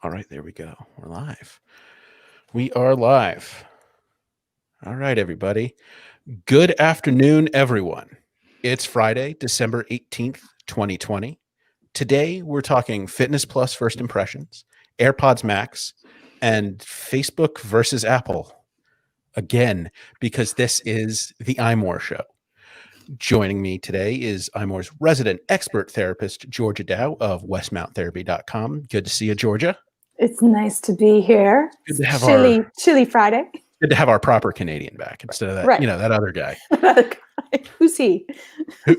All right, there we go. We're live. We are live. All right, everybody. Good afternoon, everyone. It's Friday, December 18th, 2020. Today, we're talking Fitness Plus first impressions, AirPods Max, and Facebook versus Apple. Again, because this is the iMore show. Joining me today is iMore's resident expert therapist, Georgia Dow of westmounttherapy.com. Good to see you, Georgia. It's nice to be here. Good to have chilly Friday. Good to have our proper Canadian back instead of that, Right. that other guy. Who's he? Who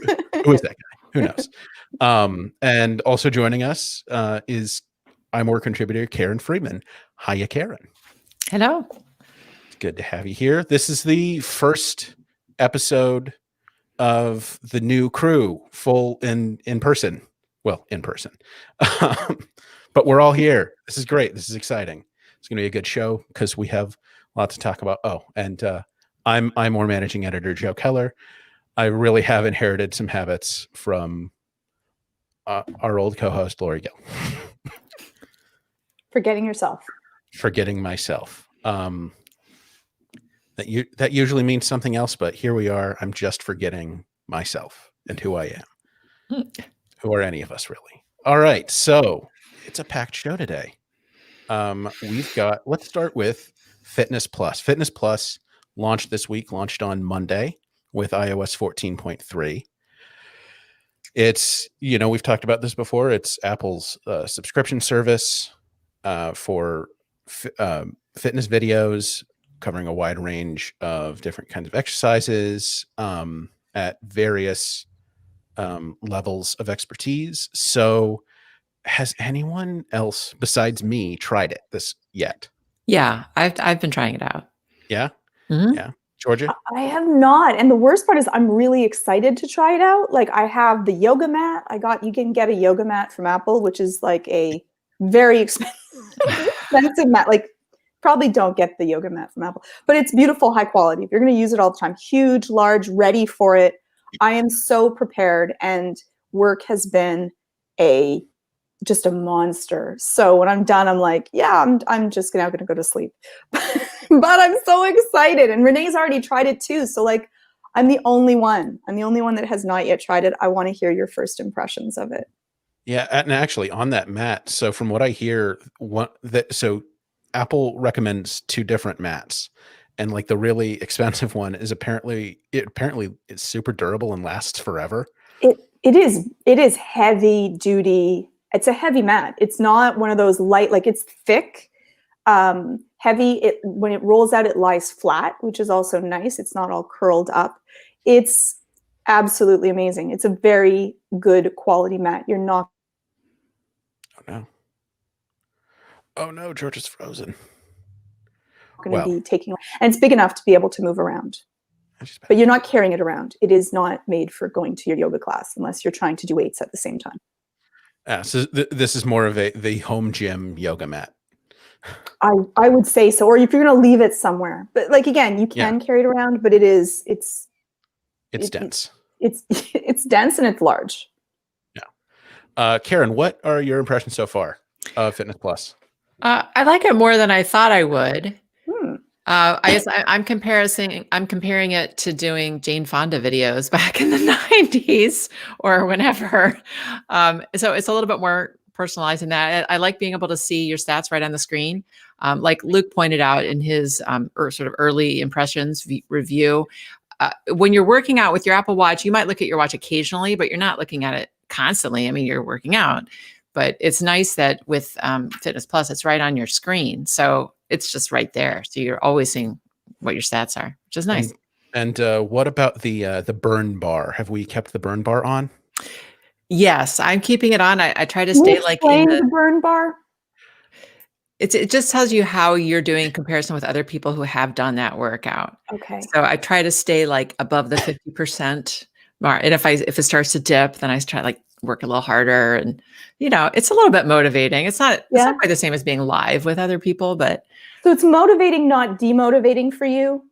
is that guy? Who knows? And also joining us is iMore contributor Karen Freeman. Hiya, Karen. Hello. It's good to have you here. This is the first episode of the new crew, full in person. Well, in person. But we're all here. This is great. This is exciting. It's going to be a good show because we have lots to talk about. Oh, and I'm iMore managing editor Joe Keller. I really have inherited some habits from our old co-host Lori Gill. Forgetting yourself. Forgetting myself. That usually means something else, but here we are. I'm just forgetting myself and who I am. Who are any of us, really? All right, so it's a packed show today. Let's start with Fitness Plus. Fitness Plus launched on Monday with iOS 14.3. It's, we've talked about this before. It's Apple's subscription service for fitness videos covering a wide range of different kinds of exercises at various levels of expertise. So has anyone else besides me tried this yet? Yeah, I've been trying it out. Yeah? Mm-hmm. Yeah. Georgia? I have not. And the worst part is I'm really excited to try it out. Like I have the yoga mat. You can get a yoga mat from Apple, which is like a very expensive mat. Like probably don't get the yoga mat from Apple, but it's beautiful, high quality. If you're going to use it all the time, huge, large, ready for it. I am so prepared, and work has been just a monster. So when I'm done, I'm like, yeah, I'm just now going to go to sleep. But I'm so excited. And Renee's already tried it too. So like, I'm the only one that has not yet tried it. I want to hear your first impressions of it. Yeah. And actually on that mat, so from what I hear, so Apple recommends two different mats. And like the really expensive one is apparently it's super durable and lasts forever. It is heavy duty. It's a heavy mat. It's not one of those light, like it's thick, heavy. When it rolls out, it lies flat, which is also nice. It's not all curled up. It's absolutely amazing. It's a very good quality mat. You're not. Oh no, George is frozen. Going to be taking, and it's big enough to be able to move around. But you're not carrying it around. It is not made for going to your yoga class unless you're trying to do weights at the same time. So this is more of the home gym yoga mat. I would say so, or if you're going to leave it somewhere. But like again, you can carry it around, but it's dense. It's dense and it's large. Yeah. Karen, what are your impressions so far of Fitness Plus? I like it more than I thought I would. I'm comparing it to doing Jane Fonda videos back in the 90s or whenever. So it's a little bit more personalized in that. I like being able to see your stats right on the screen. Like Luke pointed out in his sort of early impressions review, when you're working out with your Apple Watch, you might look at your watch occasionally, but you're not looking at it constantly. I mean, you're working out. But it's nice that with Fitness Plus, it's right on your screen. So it's just right there. So you're always seeing what your stats are, which is nice. And what about the burn bar? Have we kept the burn bar on? Yes, I'm keeping it on. I try to stay like in the burn bar. It just tells you how you're doing in comparison with other people who have done that workout. Okay. So I try to stay like above the 50% mark. And if it starts to dip, then I try like work a little harder, and it's a little bit motivating. It's not quite the same as being live with other people, but so it's motivating, not demotivating for you.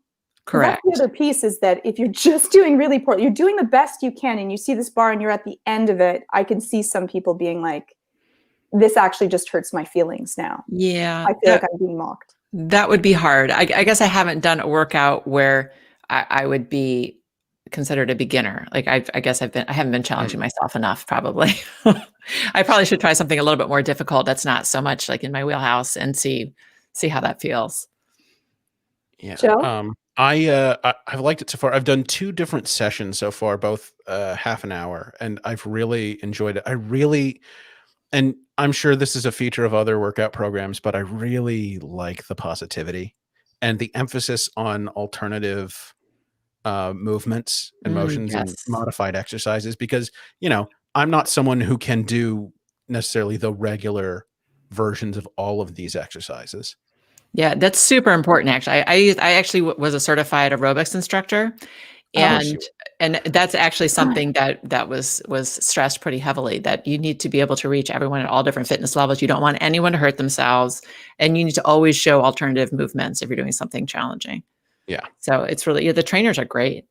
Correct. That's the other piece is that if you're just doing really poorly, you're doing the best you can, and you see this bar and you're at the end of it, I can see some people being like, this actually just hurts my feelings now. Yeah, I feel like I'm being mocked. that would be hard. I guess I haven't done a workout where I would be considered a beginner. Like I guess I haven't been challenging myself enough, probably. I probably should try something a little bit more difficult that's not so much like in my wheelhouse and see how that feels. Yeah. Joe? I've liked it so far. I've done 2 different sessions so far, both half an hour, and I've really enjoyed it. And I'm sure this is a feature of other workout programs, but I really like the positivity and the emphasis on alternative movements and motions and Yes. modified exercises, because, I'm not someone who can do necessarily the regular versions of all of these exercises. Yeah, that's super important. Actually, I actually was a certified aerobics instructor, Oh, and that's actually something that was stressed pretty heavily. That you need to be able to reach everyone at all different fitness levels. You don't want anyone to hurt themselves, and you need to always show alternative movements if you're doing something challenging. Yeah. So it's really the trainers are great.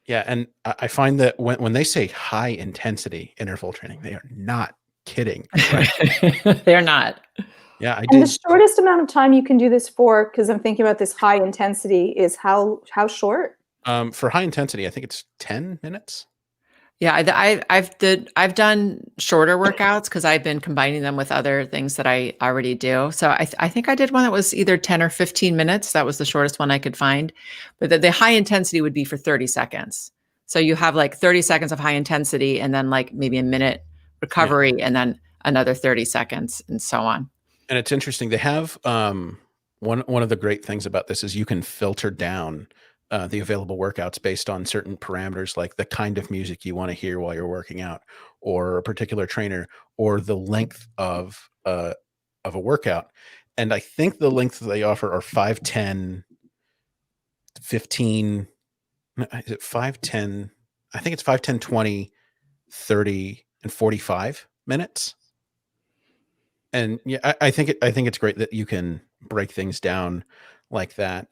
Yeah, and I find that when they say high intensity interval training, they are not kidding. Right? They're not. Yeah, I and the did. shortest amount of time you can do this for, because I'm thinking about this high intensity, is how short? For high intensity, I think it's 10 minutes. Yeah, I've done shorter workouts because I've been combining them with other things that I already do. So I think I did one that was either 10 or 15 minutes. That was the shortest one I could find. But the high intensity would be for 30 seconds. So you have like 30 seconds of high intensity and then like maybe a minute recovery and then another 30 seconds and so on. And it's interesting. They have one of the great things about this is you can filter down the available workouts based on certain parameters, like the kind of music you want to hear while you're working out, or a particular trainer, or the length of a workout. And I think the length that they offer are 5, 10, 15. Is it 5, 10? I think it's 5, 10, 20, 30, and 45 minutes. And yeah, I think it's great that you can break things down like that.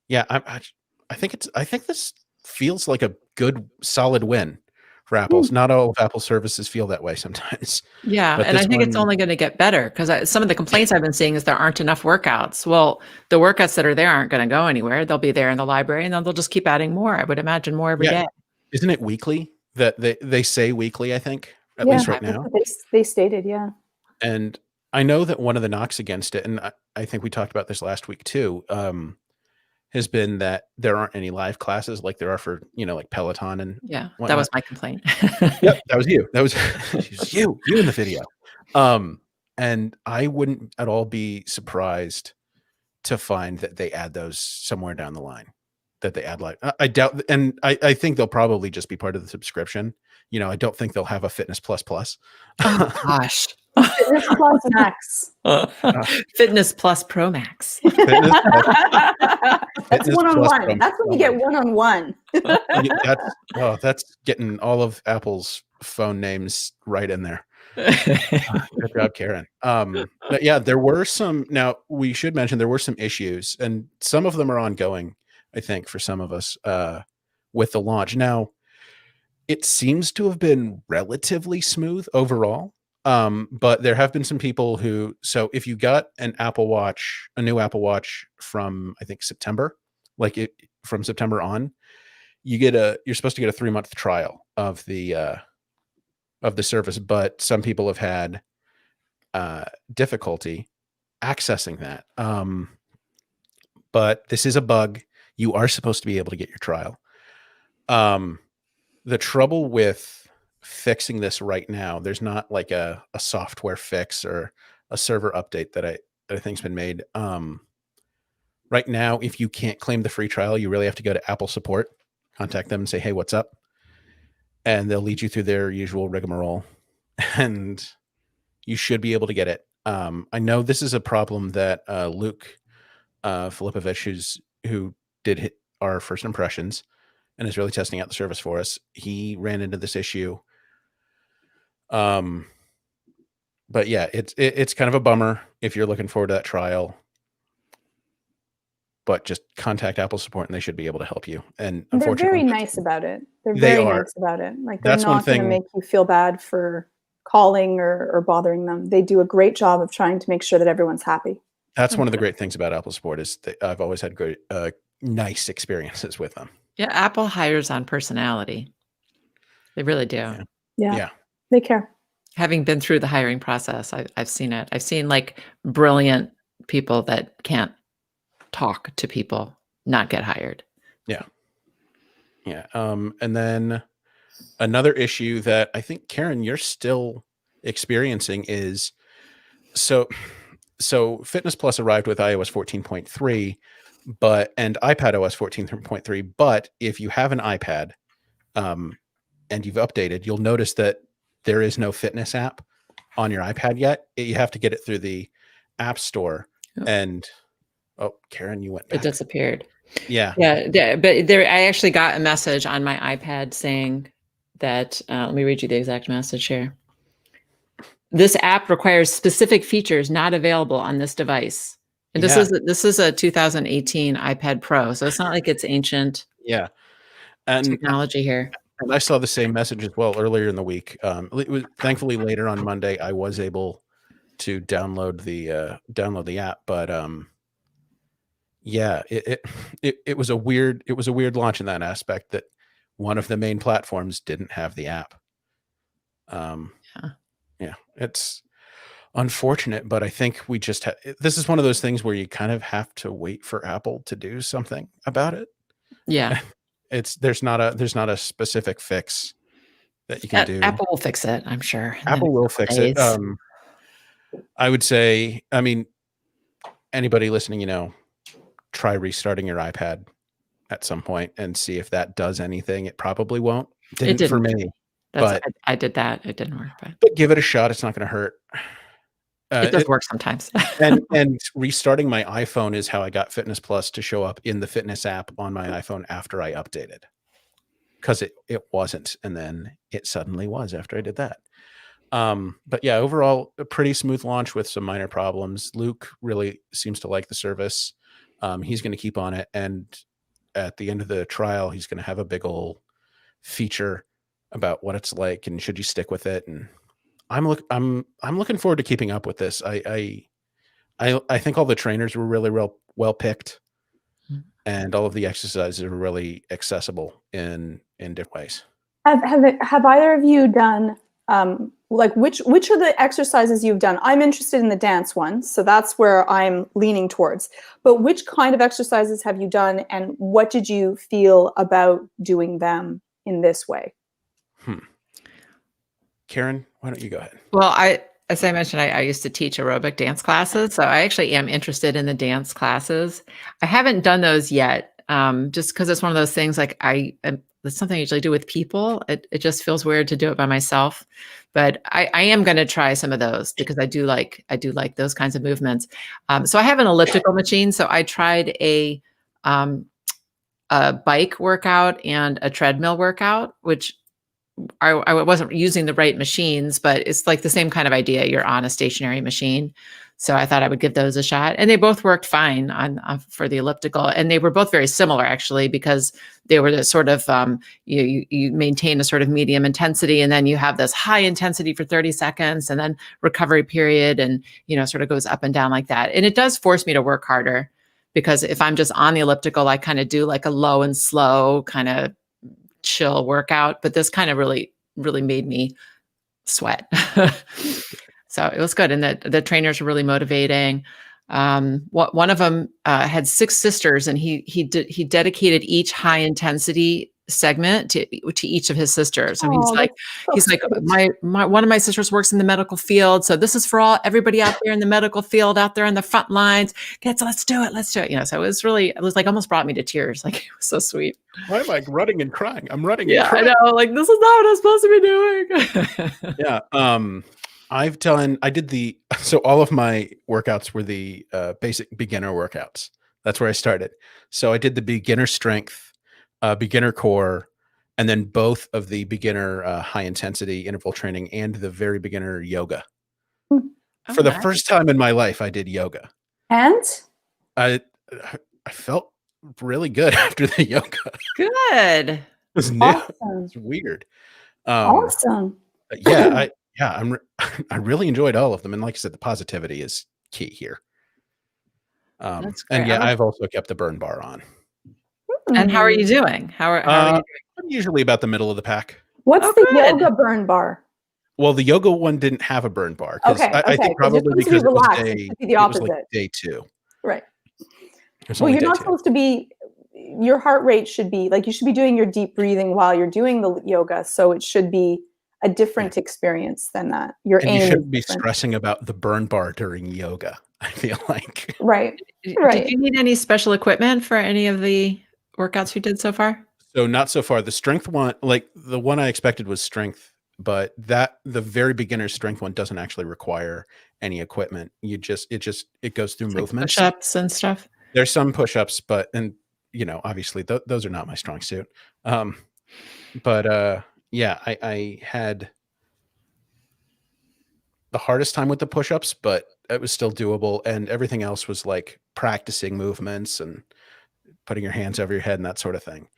Yeah, I think this feels like a good solid win for Apple's. Not all of Apple services feel that way sometimes. Yeah, But and I this think it's one, only going to get better because some of the complaints I've been seeing is there aren't enough workouts. Well, the workouts that are there aren't going to go anywhere. They'll be there in the library, and then they'll just keep adding more. I would imagine more every day. isn't it weekly that they say weekly? I think at Yeah, least right that's now. what they stated. Yeah. And I know that one of the knocks against it, and I think we talked about this last week too, has been that there aren't any live classes like there are for, like Peloton and Yeah, that whatnot. was my complaint. Yep, that was you. That was you in the video. And I wouldn't at all be surprised to find that they add those somewhere down the line. That they add live. I doubt, and I think they'll probably just be part of the subscription. I don't think they'll have a Fitness Plus Plus. Oh gosh. Fitness Plus Max. Fitness Plus Pro Max. Fitness That's Plus one-on-one. Pro That's when you get one-on-one. That's getting all of Apple's phone names right in there. Good job, Karen. But yeah, there were some. Now we should mention there were some issues, and some of them are ongoing. I think for some of us with the launch. Now it seems to have been relatively smooth overall. But there have been some people who. So if you got a new Apple Watch from I think September, from September on, you're supposed to get a 3-month trial of the service, but some people have had difficulty accessing that. But this is a bug. You are supposed to be able to get your trial. The trouble with fixing this right now, there's not like a software fix or a server update that I think's been made. Right now, if you can't claim the free trial, you really have to go to Apple support, contact them and say, hey, what's up? And they'll lead you through their usual rigmarole, and you should be able to get it. I know this is a problem that Luke Filipovich, who did hit our first impressions and is really testing out the service for us, he ran into this issue. But yeah, it's kind of a bummer if you're looking forward to that trial. But just contact Apple support and they should be able to help you. And they're very nice about it. They're They very are. nice about it. Like they're That's one not going to thing- make you feel bad for calling or bothering them. They do a great job of trying to make sure that everyone's happy. That's one of the great things about Apple Support is that I've always had great, nice experiences with them. Yeah, Apple hires on personality. They really do. Yeah. They care. Having been through the hiring process, I've seen it. I've seen like brilliant people that can't talk to people not get hired. Yeah. And then another issue that I think, Karen, you're still experiencing is so Fitness Plus arrived with iOS 14.3, and iPadOS 14.3. But if you have an iPad and you've updated, you'll notice that there is no fitness app on your iPad yet. You have to get it through the App Store. Oh. And Karen, you went back. It disappeared. Yeah. But I actually got a message on my iPad saying that, let me read you the exact message here. This app requires specific features not available on this device. And this is a 2018 iPad Pro, so it's not like it's ancient technology here. And I saw the same message as well earlier in the week. Thankfully, later on Monday, I was able to download the app, but it was a weird launch in that aspect that one of the main platforms didn't have the app. It's unfortunate, but I think we just this is one of those things where you kind of have to wait for Apple to do something about it. Yeah. There's not a specific fix that you can do. Apple will fix it, I'm sure. Apple will fix it. I would say, I mean, anybody listening, try restarting your iPad at some point and see if that does anything. It probably won't. It didn't for me. I did that. It didn't work. But give it a shot. It's not going to hurt. It does work sometimes. and restarting my iPhone is how I got Fitness Plus to show up in the fitness app on my iPhone after I updated. Because it wasn't. And then it suddenly was after I did that. But yeah, overall, a pretty smooth launch with some minor problems. Luke really seems to like the service. He's going to keep on it. And at the end of the trial, he's going to have a big old feature about what it's like and should you stick with it. And I'm looking forward to keeping up with this. I think all the trainers were really well picked, and all of the exercises are really accessible in different ways. Have either of you done which are the exercises you've done? I'm interested in the dance one, so that's where I'm leaning towards. But which kind of exercises have you done, and what did you feel about doing them in this way? Karen, why don't you go ahead? Well, as I mentioned, I used to teach aerobic dance classes, so I actually am interested in the dance classes. I haven't done those yet, just because it's one of those things like it's something I usually do with people. It just feels weird to do it by myself, but I am going to try some of those because I do like those kinds of movements. So I have an elliptical machine, so I tried a bike workout and a treadmill workout, which I wasn't using the right machines, but it's like the same kind of idea. You're on a stationary machine. So I thought I would give those a shot. And they both worked fine for the elliptical. And they were both very similar, actually, because they were the sort of, you maintain a sort of medium intensity, and then you have this high intensity for 30 seconds and then recovery period, and, sort of goes up and down like that. And it does force me to work harder, because if I'm just on the elliptical, I kind of do like a low and slow kind of chill workout, but this kind of really made me sweat. So it was good. And the trainers were really motivating. One of them had 6 sisters, and he dedicated each high intensity segment to each of his sisters. So he's like, one of my sisters works in the medical field, so this is for everybody out there in the medical field, out there on the front lines. Let's do it. So it was like almost brought me to tears. Like, it was so sweet. Why am I running and crying? I'm running. Yeah, and crying. I know. Like, this is not what I'm supposed to be doing. Yeah. So all of my workouts were the basic beginner workouts. That's where I started. So I did the beginner strength, beginner core, and then both of the beginner high intensity interval training and the very beginner yoga. For the first time in my life, I did yoga. And? I felt really good after the yoga. Good. It was new. Awesome. It's weird. Awesome. Yeah, yeah, I really enjoyed all of them, and like I said, the positivity is key here. That's And great. yeah, I've also kept the burn bar on. And how are you doing? How are you doing? I'm usually about the middle of the pack. What's Oh, the good. yoga burn bar? Well, the yoga one didn't have a burn bar because Okay, I think 'cause you're probably supposed to be because it was relaxed. It should be the it was like opposite. day 2. Right. It's Well, only you're day not 2. supposed to be. Your heart rate should be like you should be doing your deep breathing while you're doing the yoga, so it should be a different experience than that. Your And you aim is shouldn't be different. stressing about the burn bar during yoga, I feel like. Right. Did Right. you need any special equipment for any of the workouts you did so far? So not so far. The strength one, like the one I expected was strength, but the very beginner strength one doesn't actually require any equipment. It goes through Like movements. push-ups and stuff? There's some push-ups, but obviously those are not my strong suit. But yeah, I had the hardest time with the push-ups, but it was still doable, and everything else was like practicing movements and putting your hands over your head and that sort of thing.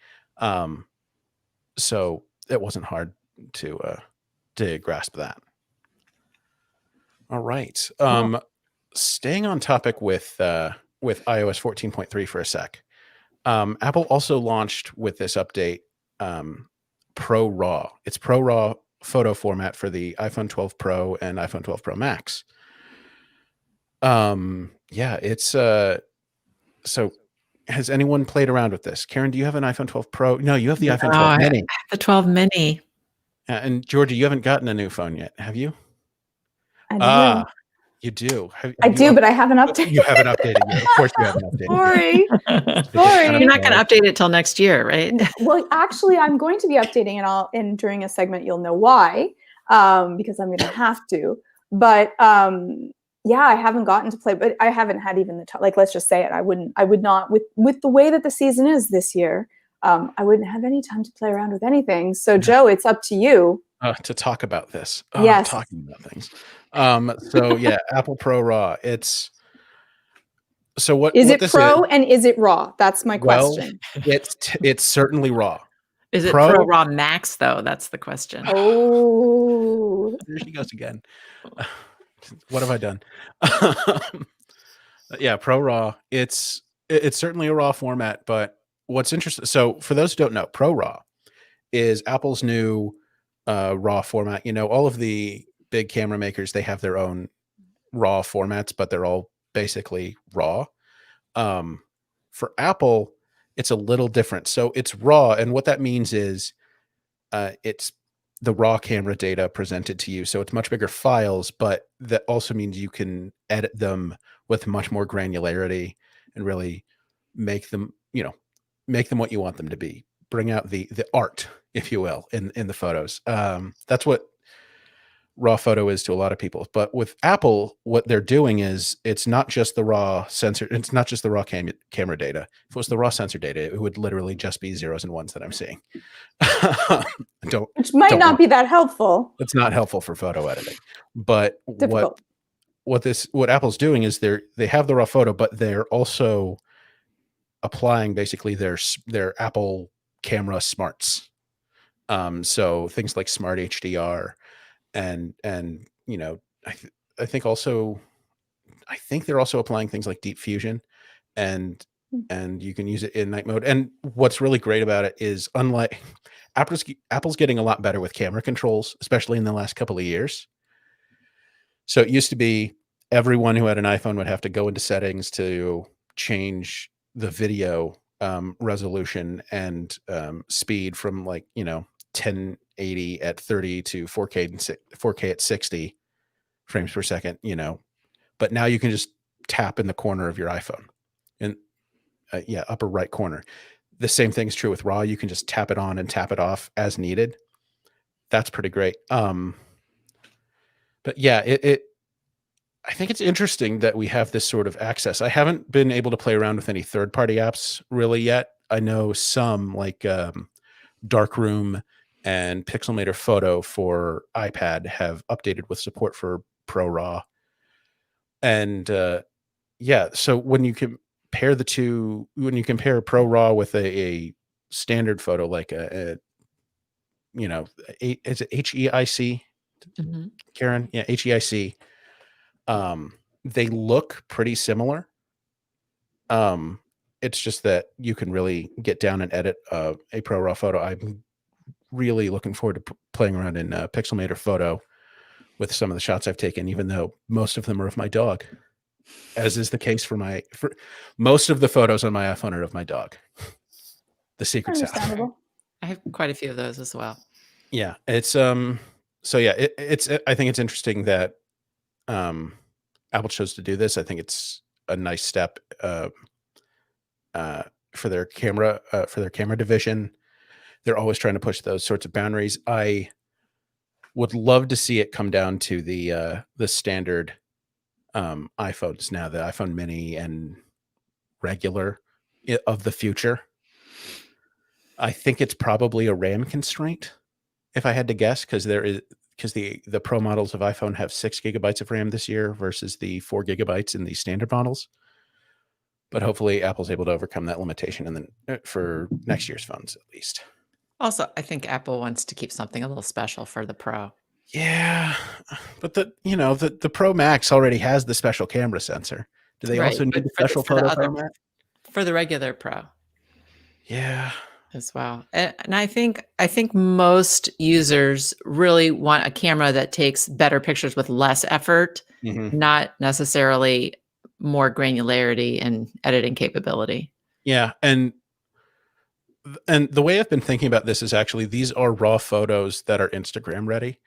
So it wasn't hard to grasp that. All right. Staying on topic with iOS 14.3 for a sec. Apple also launched with this update ProRAW. It's ProRAW photo format for the iPhone 12 Pro and iPhone 12 Pro Max. Yeah, it's so has anyone played around with this? Karen, do you have an iPhone 12 Pro? No, you have the iPhone 12 I Mini. have the 12 mini. And Georgia, you haven't gotten a new phone yet, have you? I do. You do. I do, but I haven't updated. You haven't updated yet. Of course, you haven't updated yet. Sorry. You're not going to update it till next year, right? Well, actually, I'm going to be updating it and during a segment, you'll know why, because I'm going to have to. But yeah, I haven't gotten to play, but I haven't had even the time. Like, let's just say it. I would not with the way that the season is this year. I wouldn't have any time to play around with anything. So, Joe, it's up to you to talk about this. Yes. Talking about things. So yeah, Apple ProRAW. It's so what is what it this pro is, and is it raw? That's my well, question. it's certainly raw. Is it Pro? ProRAW Max, though? That's the question. Oh, There she goes again. What have I done? Yeah, ProRAW. It's certainly a raw format, but what's interesting. So for those who don't know, ProRAW is Apple's new raw format. All of the big camera makers, they have their own raw formats, but they're all basically raw. For Apple, it's a little different. So it's raw, and what that means is it's the raw camera data presented to you. So it's much bigger files, but that also means you can edit them with much more granularity and really make them, what you want them to be. Bring out the art, if you will, in the photos. That's what raw photo is to a lot of people. But with Apple, what they're doing is it's not just the raw sensor, it's not just the raw camera data. If it was the raw sensor data, it would literally just be zeros and ones that I'm seeing. which might not be that helpful. It's not helpful for photo editing. But Difficult. what Apple's doing is they have the raw photo, but they're also applying basically their Apple camera smarts. So things like Smart HDR and I think they're also applying things like Deep Fusion and you can use it in night mode. And what's really great about it is unlike Apple's getting a lot better with camera controls, especially in the last couple of years. So it used to be everyone who had an iPhone would have to go into settings to change the video resolution and speed from 1080 at 30 to 4K at 60 frames per second, but now you can just tap in the corner of your iPhone in upper right corner. The same thing is true with RAW. You can just tap it on and tap it off as needed. That's pretty great. But yeah, I think it's interesting that we have this sort of access. I haven't been able to play around with any third-party apps really yet. I know some like Darkroom and Pixelmator Photo for iPad have updated with support for ProRAW. And yeah, so when you compare the two, when you compare ProRAW with a standard photo like is it HEIC? Mhm. Karen, yeah, HEIC. They look pretty similar. It's just that you can really get down and edit a ProRAW photo. I'm really looking forward to playing around in Pixelmator Photo with some of the shots I've taken, even though most of them are of my dog, as is the case for most of the photos on my iPhone are of my dog. The secret's out. Understandable. I have quite a few of those as well. Yeah, it's so yeah, it's I think it's interesting that Apple chose to do this. I think it's a nice step for their camera division. They're always trying to push those sorts of boundaries. I would love to see it come down to the standard iPhones now, the iPhone mini and regular of the future. I think it's probably a RAM constraint, if I had to guess, because the Pro models of iPhone have 6 gigabytes of RAM this year versus the 4 gigabytes in the standard models. But hopefully Apple's able to overcome that limitation, and then for next year's phones at least. Also, I think Apple wants to keep something a little special for the Pro. Yeah, but the Pro Max already has the special camera sensor. Do they also need the special photo format for the regular Pro? Yeah, as well. And I think most users really want a camera that takes better pictures with less effort, not necessarily more granularity and editing capability. Yeah, and the way I've been thinking about this is actually these are raw photos that are Instagram ready,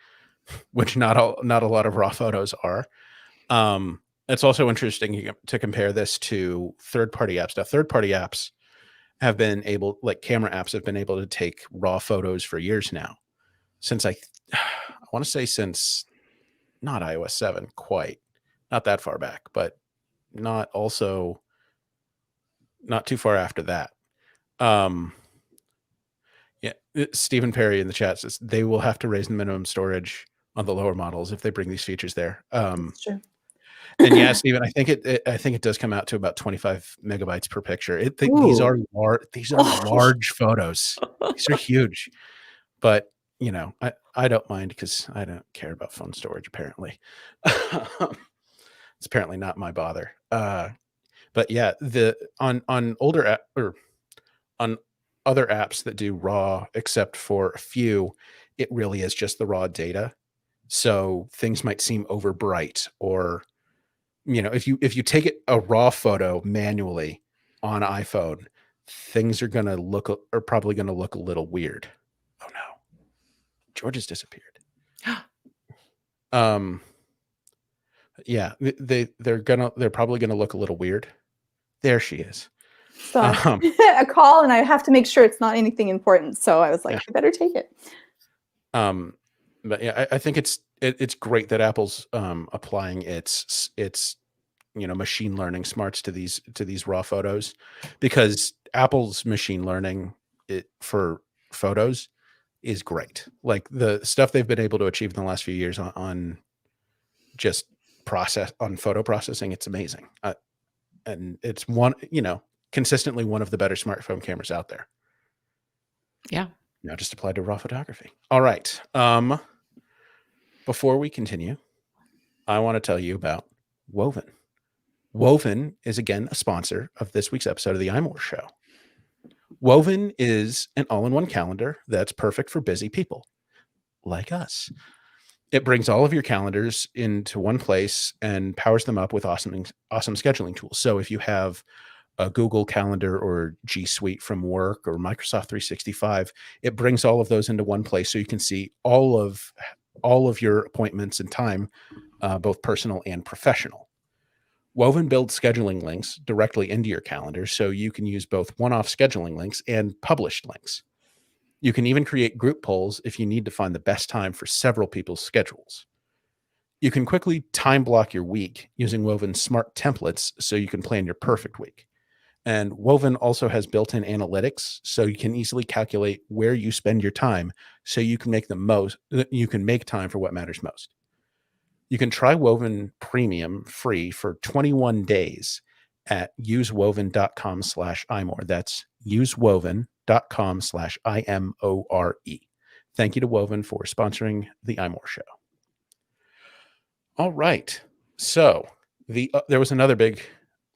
which not a lot of raw photos are. It's also interesting to compare this to third-party apps. Now, third-party apps have been able, like camera apps, have been able to take raw photos for years now. Since I want to say since not iOS 7, quite not that far back, but not too far after that. Yeah, Stephen Perry in the chat says they will have to raise the minimum storage on the lower models if they bring these features there. That's true. And yeah, Stephen, I think it does come out to about 25 megabytes per picture. These are large photos. These are huge, but I don't mind because I don't care about phone storage. Apparently, it's apparently not my bother. But yeah, on older app or on other apps that do RAW, except for a few, it really is just the raw data. So things might seem over bright, or if you take a raw photo manually on iPhone, things are probably gonna look a little weird. Oh no, George has disappeared. Yeah, they're probably gonna look a little weird. There she is. So a call, and I have to make sure it's not anything important. So I was like, I better take it. But yeah, I think it's great that Apple's applying its machine learning smarts to these raw photos, because Apple's machine learning for photos is great. Like the stuff they've been able to achieve in the last few years on just photo processing, it's amazing. And it's consistently one of the better smartphone cameras out there. Yeah. Now just applied to raw photography. All right. Before we continue, I want to tell you about Woven. Woven is again a sponsor of this week's episode of the iMore Show. Woven is an all-in-one calendar that's perfect for busy people like us. It brings all of your calendars into one place and powers them up with awesome scheduling tools. So if you have a Google Calendar or G Suite from work or Microsoft 365, it brings all of those into one place so you can see all of your appointments and time, both personal and professional. Woven builds scheduling links directly into your calendar, so you can use both one-off scheduling links and published links. You can even create group polls if you need to find the best time for several people's schedules. You can quickly time block your week using Woven's smart templates so you can plan your perfect week. And Woven also has built-in analytics, so you can easily calculate where you spend your time so you can make time for what matters most. You can try Woven Premium free for 21 days at usewoven.com/iMore. That's usewoven.com/IMORE. Thank you to Woven for sponsoring the iMore Show. All right. So there was another big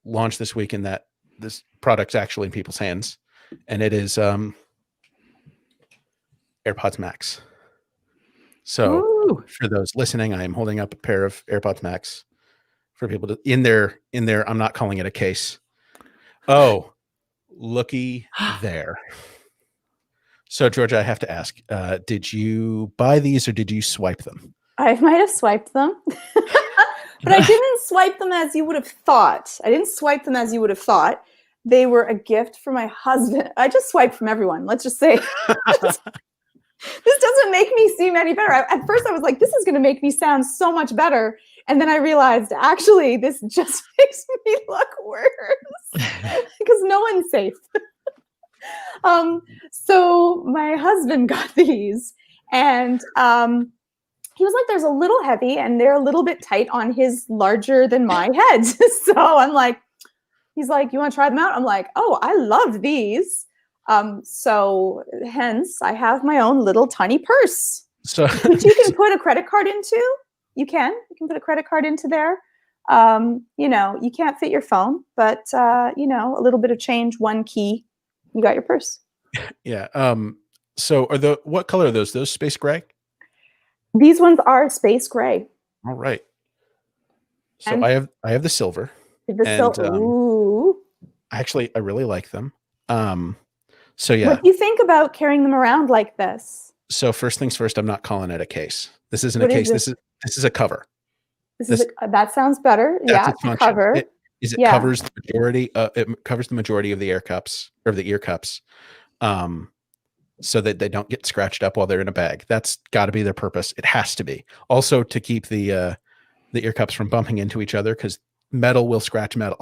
launch this week in that this product's actually in people's hands, and it is AirPods Max. So Ooh. for those listening, I am holding up a pair of AirPods Max for people to in their. I'm not calling it a case. Oh, looky there. So Georgia, I have to ask, did you buy these or did you swipe them? I might have swiped them, but I didn't swipe them as you would have thought. I didn't swipe them as you would have thought. They were a gift for my husband. I just swiped from everyone. Let's just say this doesn't make me seem any better. At first I was like, this is going to make me sound so much better. And then I realized, actually, this just makes me look worse because no one's safe. So my husband got these, and he was like, there's a little heavy and they're a little bit tight on his larger than my head. So I'm like, he's like, you want to try them out? I'm like, oh, I love these. So hence I have my own little tiny purse, So which you can put a credit card into. You can put a credit card into there. You can't fit your phone, but a little bit of change, one key, you got your purse. yeah. So what color are those? Those space gray? These ones are space gray. All right. So And I have the silver. ooh. Actually, I really like them. So yeah. What do you think about carrying them around like this? So first things first, I'm not calling it a case. This isn't What a is case. this? This is a cover. That sounds better. That's Yeah, its to function. cover. It Yeah. covers the majority. It covers the majority of the air cups or the ear cups, so that they don't get scratched up while they're in a bag. That's got to be their purpose. It has to be. Also to keep the ear cups from bumping into each other, because metal will scratch metal.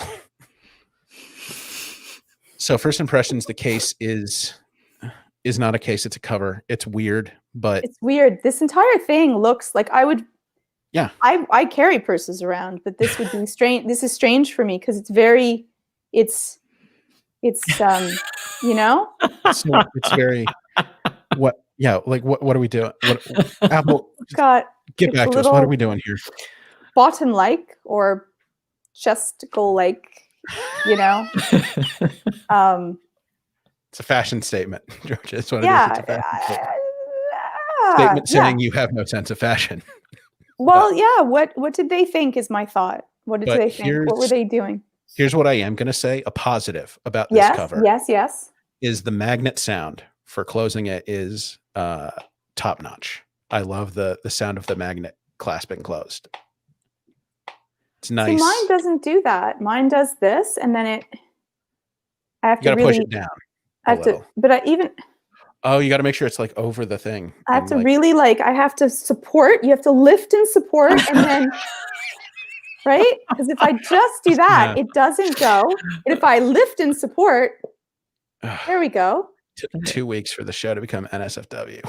So first impressions, the case is not a case. It's a cover. It's weird, but It's weird. This entire thing looks like I would. Yeah. I carry purses around, but this would be strange. This is strange for me because it's very. It's so it's very what? Yeah, like what are we doing? What Apple? It's got Get back to us. What are we doing here? bottom like or chesticle like, It's a fashion statement, Georgia. That's what yeah. it is. It's a fashion statement saying you have no sense of fashion. Well, yeah. What did they think is my thought. What did they think? What were they doing? Here's what I am going to say. A positive about this cover. Yes. Is the magnet sound for closing it is top notch. I love the sound of the magnet clasping closed. It's nice. See, mine doesn't do that. Mine does this, and then I have to push it down. Oh, you got to make sure it's like over the thing. I have to really I have to support. You have to lift and support, and then right? Because if I just do that, it doesn't go. And if I lift and support, there we go. Took 2 weeks for the show to become NSFW.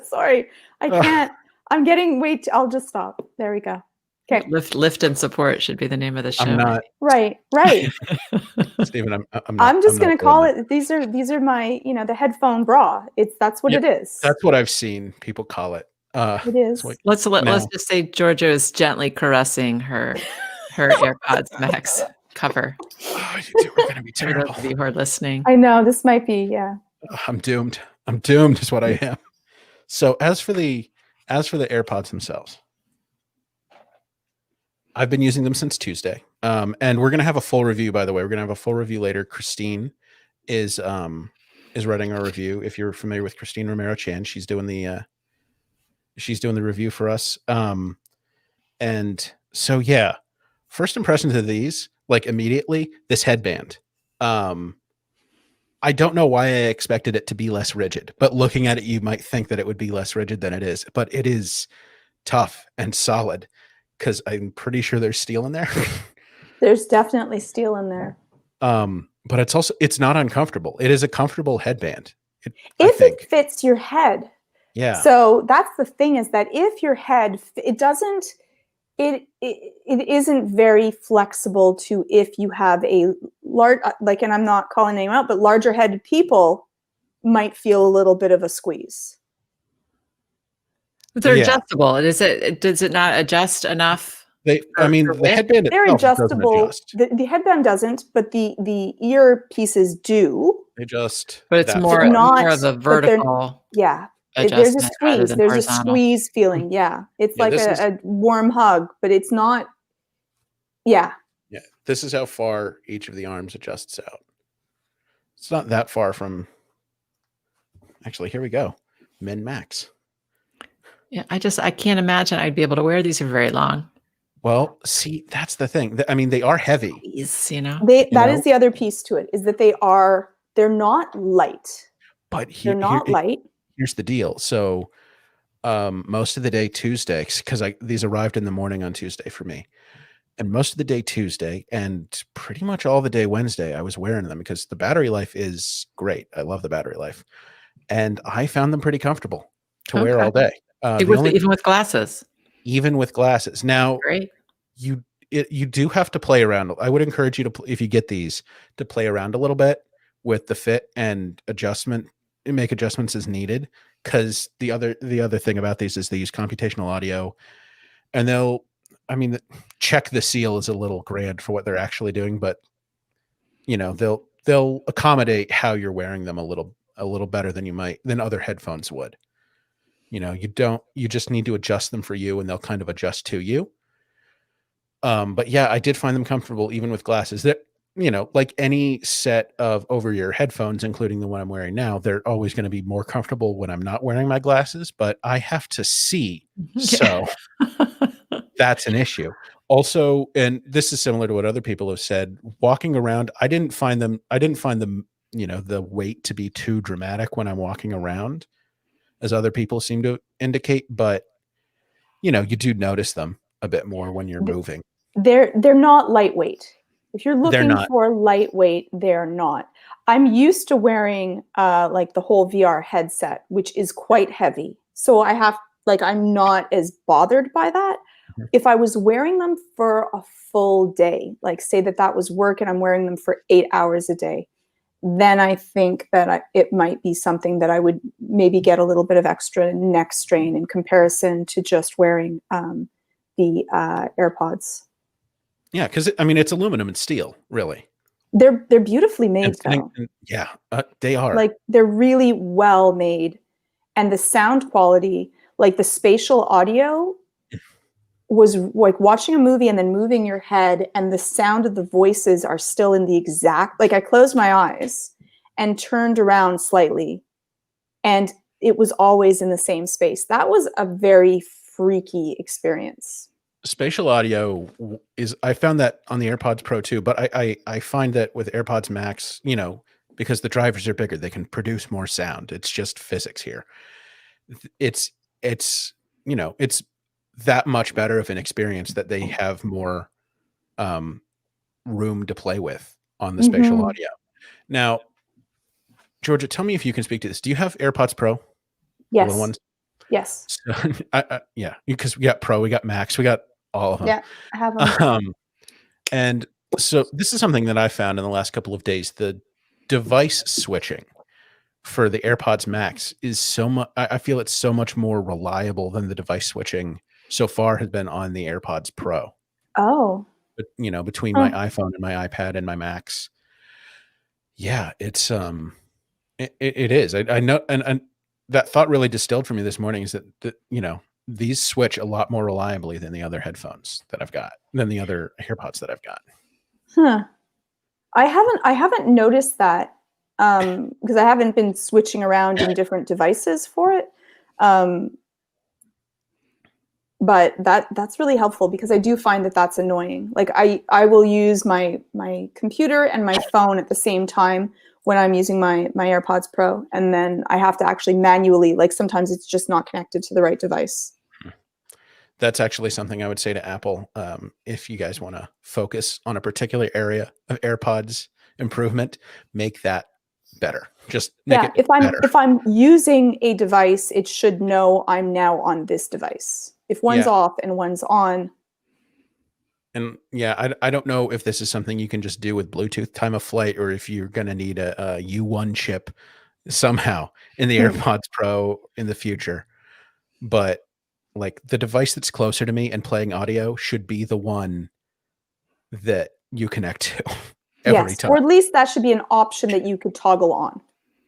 Sorry, I can't. I'm getting I'll just stop. There we go. Okay. Lift and support should be the name of the show. I'm not. Right. Stephen, I'm just going to call it. These are my, the headphone bra. That's what it is. That's what I've seen people call it. It is. Let's just say Georgia is gently caressing her AirPods Max cover. Oh, you two are going to be terrible. For those of you who are listening. I know this might be, yeah. I'm doomed. I'm doomed is what I am. So as for the AirPods themselves, I've been using them since Tuesday. And we're going to have a full review, by the way. We're going to have a full review later. Christine is writing our review. If you're familiar with Christine Romero Chan, she's doing the review for us. And so, yeah, first impressions of these, like immediately, this headband. I don't know why I expected it to be less rigid, but looking at it, you might think that it would be less rigid than it is, but it is tough and solid. Because I'm pretty sure there's steel in there. There's definitely steel in there. But it's not uncomfortable. It is a comfortable headband. If it fits your head. Yeah. So that's the thing, is that if your head, it isn't very flexible to, if you have a large, and I'm not calling anyone out, but larger headed people might feel a little bit of a squeeze. They're Yeah. adjustable. Does it not adjust enough I for mean, the width? headband They're itself doesn't adjustable. adjust. The headband doesn't, but the earpieces do. They just But it's that But more far. not. of a But they're vertical yeah. There's a adjustment rather squeeze. than There's a horizontal. squeeze feeling. Yeah, it's Yeah, like this is a warm hug, but it's not. Yeah, yeah. This is how far each of the arms adjusts out. It's not that far from. Actually, here we go. Min Max. Yeah, I can't imagine I'd be able to wear these for very long. Well, see, that's the thing. I mean, they are heavy. These, you know. that is the other piece to it, is that they're not light. But They're not light. here's the deal. So most of the day Tuesday, because these arrived in the morning on Tuesday for me. And most of the day Tuesday and pretty much all the day Wednesday, I was wearing them because the battery life is great. I love the battery life. And I found them pretty comfortable to wear all day. Even with glasses. Even with glasses. Now, Great. you do have to play around. I would encourage you to, if you get these, to play around a little bit with the fit and make adjustments as needed. Because the other thing about these is they use computational audio, and check the seal is a little grand for what they're actually doing, but they'll accommodate how you're wearing them a little better than other headphones would. You just need to adjust them for you, and they'll kind of adjust to you. But yeah, I did find them comfortable even with glasses. That, like any set of over-ear headphones, including the one I'm wearing now, they're always going to be more comfortable when I'm not wearing my glasses, but I have to see. So that's an issue. Also, and this is similar to what other people have said, walking around, I didn't find them, the weight to be too dramatic when I'm walking around, as other people seem to indicate, but you do notice them a bit more when you're moving. They're not lightweight. If you're looking for lightweight, they're not. I'm used to wearing like the whole VR headset, which is quite heavy. So I'm not as bothered by that. Mm-hmm. If I was wearing them for a full day, like say that was work and I'm wearing them for 8 hours a day, then I think that it might be something that I would maybe get a little bit of extra neck strain in comparison to just wearing the AirPods. Yeah, because it's aluminum and steel, really. They're beautifully made, though. They are. Like, they're really well made, and the sound quality, like the spatial audio, was like watching a movie and then moving your head, and the sound of the voices are still in the exact. Like, I closed my eyes and turned around slightly, and it was always in the same space. That was a very freaky experience. Spatial audio I found that on the AirPods Pro too, but I find that with AirPods Max, because the drivers are bigger, they can produce more sound. It's just physics here. It's that much better of an experience that they have more room to play with on the spatial audio. Now, Georgia, tell me if you can speak to this. Do you have AirPods Pro? Yes. The little ones? Yes. So, yeah, because we got Pro, we got Max, we got all of them. Yeah, I have them. And so this is something that I found in the last couple of days. The device switching for the AirPods Max is so much. I feel it's so much more reliable than the device switching so far has been on the AirPods Pro. Oh. But between my iPhone and my iPad and my Max. Yeah, it's it is. I know, and that thought really distilled for me this morning is that these switch a lot more reliably than the other headphones that I've got, than the other AirPods that I've got. Huh. I haven't noticed that because I haven't been switching around in different devices for it. But that's really helpful because I do find that that's annoying. Like I will use my computer and my phone at the same time when I'm using my AirPods Pro, and then I have to actually manually, like sometimes it's just not connected to the right device. That's actually something I would say to Apple. If you guys want to focus on a particular area of AirPods improvement, make that better. Just make it better. If I'm using a device, it should know I'm now on this device. If one's off and one's on. And yeah, I don't know if this is something you can just do with Bluetooth time of flight, or if you're going to need a U1 chip somehow in the AirPods Pro in the future. But like the device that's closer to me and playing audio should be the one that you connect to every Yes, time. or at least that should be an option that you could toggle on.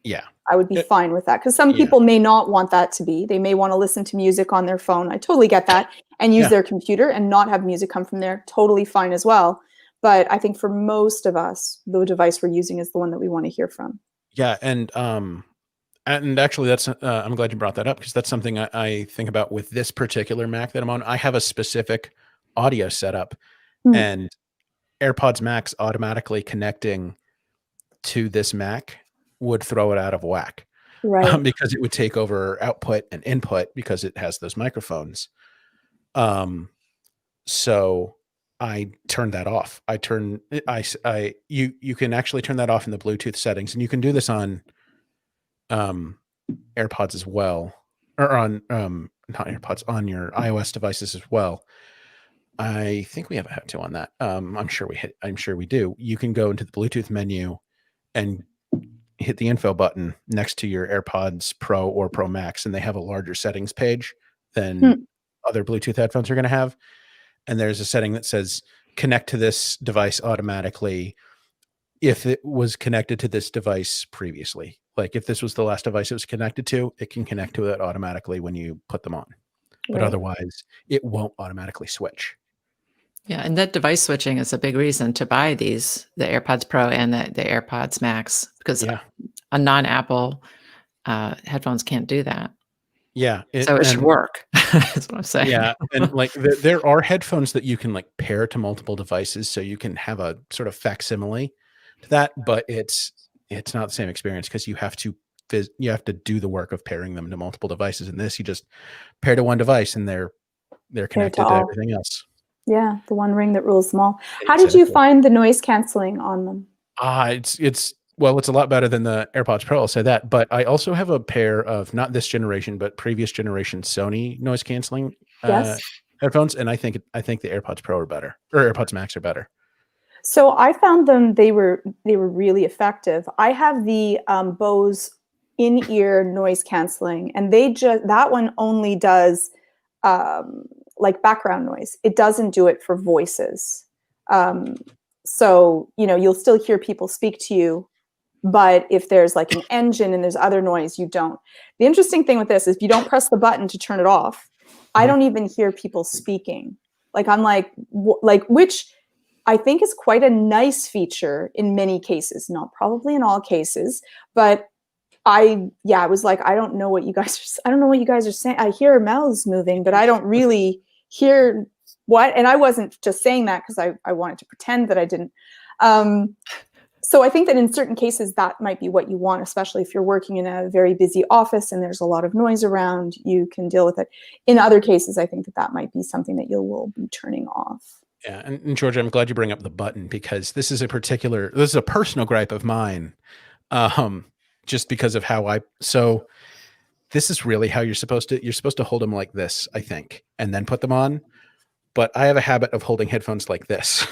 Yeah. I would be fine with that, because some Yeah. people may not want that to be. They may want to listen to music on their phone. I totally get that, and use Yeah. their computer and not have music come from there. Totally fine as well. But I think for most of us, the device we're using is the one that we want to hear from. Yeah, and actually, that's I'm glad you brought that up, because that's something I think about with this particular Mac that I'm on. I have a specific audio setup, and AirPods Max automatically connecting to this Mac would throw it out of whack, Right. because it would take over output and input because it has those microphones. So I turned that off. You can actually turn that off in the Bluetooth settings, and you can do this on AirPods as well, or on not AirPods, on your iOS devices as well. I think we have a how to on that. I'm sure we do. You can go into the Bluetooth menu and hit the info button next to your AirPods Pro or Pro Max, and they have a larger settings page than other Bluetooth headphones are going to have. And there's a setting that says connect to this device automatically if it was connected to this device previously. Like if this was the last device it was connected to, it can connect to it automatically when you put them on. But otherwise, it won't automatically switch. Yeah, and that device switching is a big reason to buy the AirPods Pro and the AirPods Max, because a non-Apple headphones can't do that. Yeah. So it should work. That's what I'm saying. Yeah. And like there are headphones that you can like pair to multiple devices, so you can have a sort of facsimile to that, but it's not the same experience, because you have to do the work of pairing them to multiple devices. And this, you just pair to one device and they're connected to everything else. Yeah, the one ring that rules them all. How did you find the noise canceling on them? It's a lot better than the AirPods Pro, I'll say that. But I also have a pair of, not this generation, but previous generation Sony noise canceling headphones, and I think the AirPods Pro are better, or AirPods Max are better. So I found them; they were really effective. I have the Bose in-ear noise canceling, and that one only does like background noise. It doesn't do it for voices. So you'll still hear people speak to you, but if there's like an engine and there's other noise, you don't. The interesting thing with this is if you don't press the button to turn it off, I don't even hear people speaking. Like I'm like which I think is quite a nice feature in many cases, not probably in all cases, but I was like, I don't know what you guys are saying. I hear mouths moving, but I don't really hear what. And I wasn't just saying that because I wanted to pretend that I didn't. So I think that in certain cases that might be what you want, especially if you're working in a very busy office and there's a lot of noise around, you can deal with it. In other cases, I think that might be something that you will be turning off. Yeah, and Georgia, I'm glad you bring up the button, because this is a personal gripe of mine. Just because of how so this is really how you're supposed to hold them like this, I think, and then put them on. But I have a habit of holding headphones like this.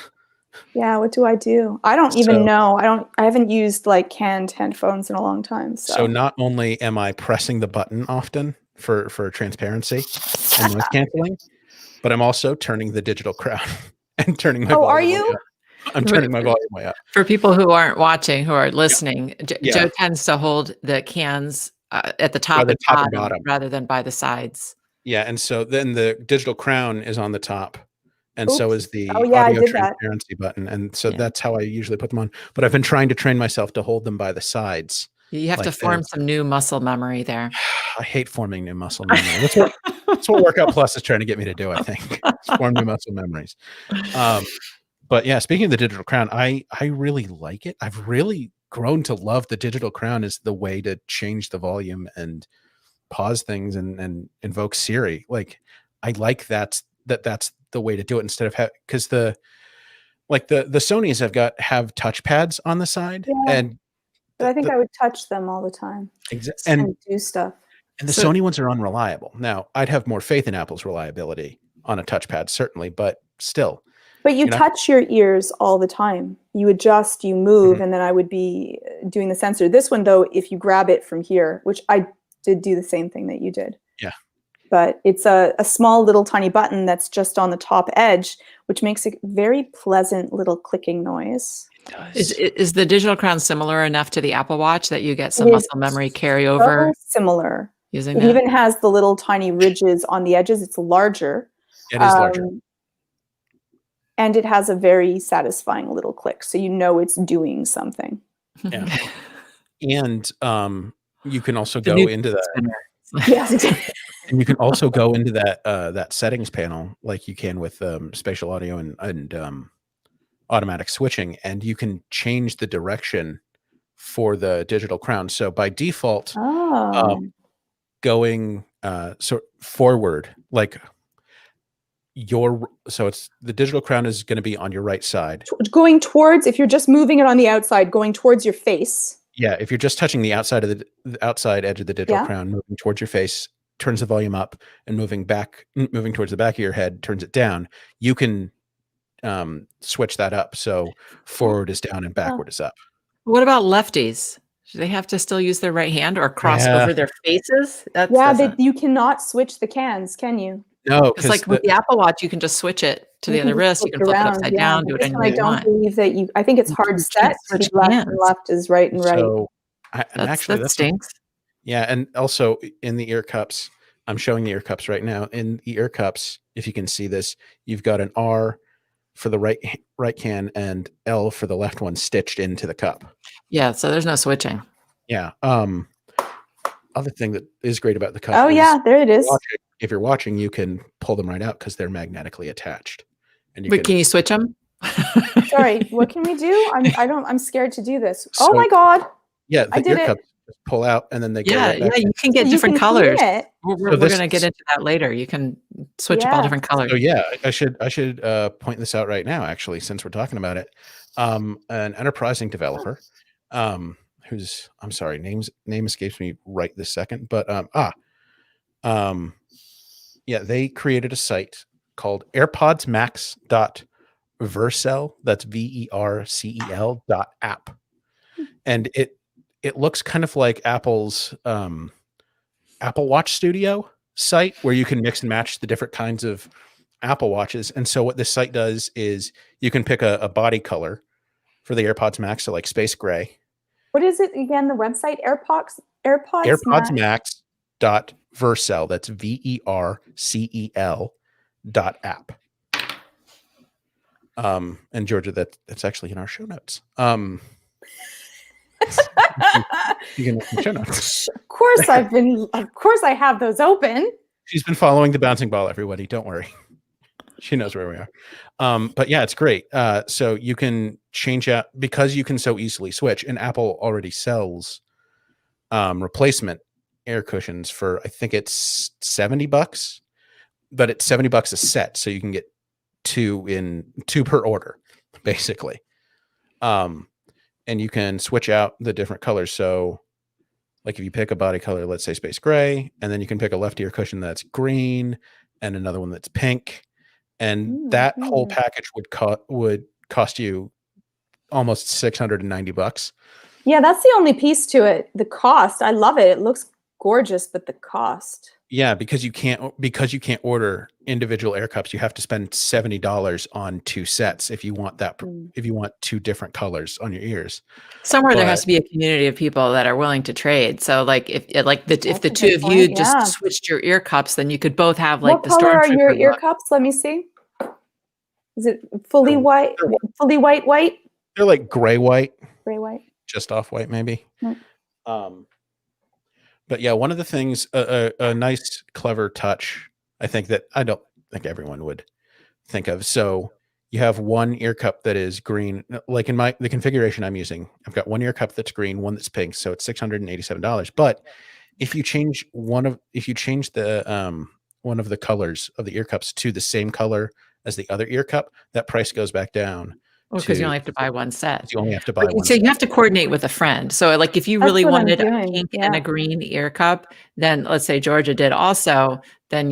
Yeah, what do? I don't even know. I haven't used like canned headphones in a long time. So not only am I pressing the button often for transparency and noise canceling, but I'm also turning the digital crown and turning my volume. Are you? Up. I'm turning my volume way up. For people who aren't watching, who are listening, Joe tends to hold the cans at the top, and bottom rather than by the sides. Yeah, and so then the digital crown is on the top, and so is the audio transparency button, and so that's how I usually put them on. But I've been trying to train myself to hold them by the sides. You have to form some new muscle memory there. I hate forming new muscle memory. That's what Workout Plus is trying to get me to do, I think. Form new muscle memories. But yeah, speaking of the digital crown, I really like it. I've really grown to love the digital crown as the way to change the volume and pause things and invoke Siri. Like I like that's the way to do it, instead of because the Sonys have touchpads on the side, but I think I would touch them all the time and do stuff. And the Sony ones are unreliable. Now, I'd have more faith in Apple's reliability on a touchpad, certainly, but still. But you touch your ears all the time. You adjust, you move, and then I would be doing the sensor. This one, though, if you grab it from here, which I did do the same thing that you did. Yeah. but it's a small little tiny button that's just on the top edge, which makes a very pleasant little clicking noise. Is the digital crown similar enough to the Apple Watch that you get some It is muscle memory carryover? so similar. Using It that? even has the little tiny ridges on the edges. It's larger. It is larger. And it has a very satisfying little click, so you know it's doing something. Yeah. And you can also The go new into that. Yes, exactly. And you can also go into that settings panel like you can with spatial audio and automatic switching, and you can change the direction for the digital crown. So by default, going forward, like so it's the digital crown is going to be on your right side. Going towards, if you're just moving it on the outside, going towards your face. Yeah, if you're just touching the outside of the outside edge of the digital crown, moving towards your face turns the volume up, and moving towards the back of your head turns it down. You can switch that up. So forward is down and backward is up. What about lefties? Do they have to still use their right hand or cross over their faces? You cannot switch the cans, can you? No, it's like with the Apple Watch, you can just switch it to the other wrist. You can flip it upside down, do it any way you want. I don't believe that I think it's hard set. Switch left and left is right and right. So that stinks. Yeah, and also in the ear cups, I'm showing the ear cups right now. In the ear cups, if you can see this, you've got an R for the right can and L for the left one stitched into the cup. Yeah, so there's no switching. Yeah. Other thing that is great about the cup. Oh yeah, there it is. If you're watching, you can pull them right out because they're magnetically attached. And can you switch them? Sorry, what can we do? I'm scared to do this. Oh my God. Yeah, the ear cups pull out and then they go right back. You can get different colors. We're going to get into that later. You can switch up all different colors. So yeah, I should point this out right now, actually, since we're talking about it. An enterprising developer, who's, I'm sorry, name escapes me right this second, but they created a site called AirPods Max Vercel. That's VERCEL.app, and it looks kind of like Apple's Apple Watch Studio site, where you can mix and match the different kinds of Apple Watches. And so what this site does is you can pick a body color for the AirPods Max, so like space gray. What is it again? The website? AirPods Max. Vercel. That's VERCEL.app. And Georgia, that's actually in our show notes. You can look in the show notes. Of course I have those open. She's been following the bouncing ball, everybody. Don't worry. She knows where we are. But yeah, it's great. So you can change out, because you can so easily switch, and Apple already sells replacement air cushions for, I think it's $70, but it's $70 a set. So you can get two per order, basically. And you can switch out the different colors. So like if you pick a body color, let's say space gray, and then you can pick a left ear cushion that's green and another one that's pink. And that whole package would cost you almost $690. Yeah, that's the only piece to it. The cost, I love it. It looks gorgeous, but the cost. Yeah, because you can't order individual air cups. You have to spend $70 on two sets if you want if you want two different colors on your ears. Somewhere there has to be a community of people that are willing to trade. So like if the two of you just switched your ear cups, then you could both have like the Stormtrooper. What color are your ear cups? Let me see. Is it fully white? Fully white? They're like gray white. Gray white. Just off white, maybe. But yeah, one of the things, a nice, clever touch, I think that I don't think everyone would think of. So you have one ear cup that is green, like in the configuration I'm using. I've got one ear cup that's green, one that's pink, so it's $687. But if you change one of the colors of the ear cups to the same color as the other ear cup, that price goes back down. Because you only have to buy one set. You only have to buy one. So you have to coordinate with a friend. So like if you really wanted a pink and a green ear cup, then let's say Georgia did also, then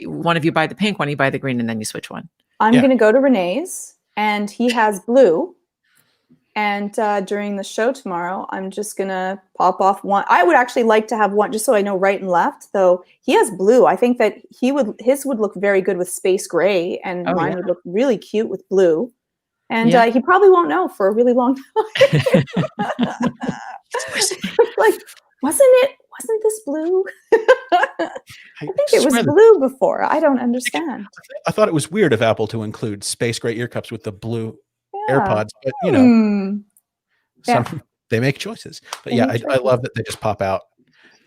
one of you buy the pink, one of you buy the green, and then you switch one. I'm going to go to Renee's, and he has blue, And during the show tomorrow, I'm just going to pop off one. I would actually like to have one just so I know right and left, though he has blue. I think that his would look very good with space gray, and mine would look really cute with blue. And he probably won't know for a really long time. Like, wasn't this blue? I think it was blue before. I don't understand. I thought it was weird of Apple to include space gray ear cups with the blue AirPods, but they make choices. But I love that they just pop out,